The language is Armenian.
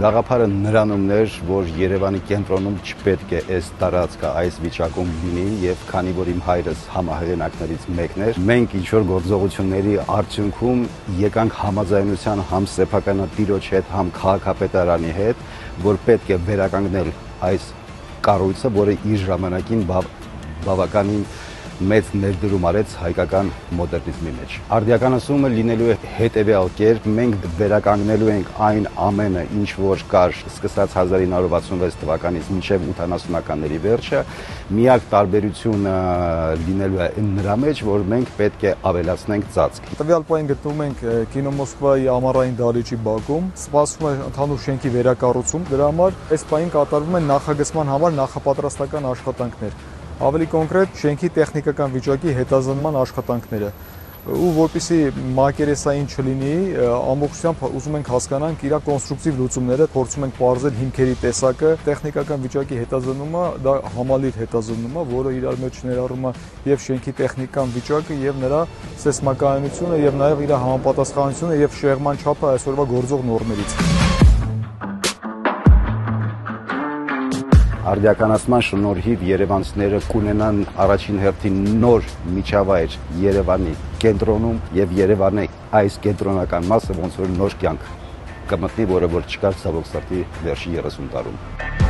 Գաղափարը նրանումն էր, որ Երևանի կենտրոնում չպետք է այս տարածքը այս վիճակում լինի եւ քանի որ իմ հայրս համահեղինակներից մեկն էր, մենք ինչ-որ գործողությունների արդյունքում եկանք համաձայնության համ սեփականատիրոջ հետ, համ քաղաքապետարանի հետ, որ պետք է վերականգնել այս կառույցը, որը իր ժամանակին բավականին մեծ ներդրում արեց հայկական մոդեռնիզմի մեջ։ Արդիականացումը լինելու է հետևյալ կերպ, մենք վերականգնելու ենք այն ամենը, ինչ որ կար սկսած 1966 թվականից մինչև 80-ականների վերջը, միակ տարբերությունը լինելու է նրա մեջ, որ մենք պետք է ավելացնենք ծածկ։ Տվյալ պահին գտնվում ենք կինո Մոսկվայի ամառային դահլիճի բակում, սպասվում է ընդհանուր շենքի վերակառուցում, դրա համար այս պահին կատարվում են նախագծման համար նախապատրաստական աշխատանքներ։ Ավելի կոնկրետ շենքի տեխնիկական վիճակի հետազոտման աշխատանքները ու որպեսզի մակերեսային չլինի, ամբողջությամբ ուզում ենք հասկանանք իր կոնստրուկտիվ լուծումները, փորձում ենք պարզել հիմքերի տեսակը, տեխնիկական վիճակի հետազոտումը, դա համալիր հետազոտում է, որը իր մեջ ներառում է եւ շենքի տեխնիկական վիճակը եւ նրա սեյսմակայունությունը եւ նաեւ իր համապատասխանությունը եւ շեղման չափը այսօրվա գործող նորմերից։ Արդիականացման շնորհիվ երևանցիները կունենան առաջին հերթին նոր միջավայր Երևանի կենտրոնում եւ Երևանի այս կենտրոնական մասը ոնց որ նոր կյանք կմտնի, որը որ չկար ցավոք սրտի վերջի 30 տարում։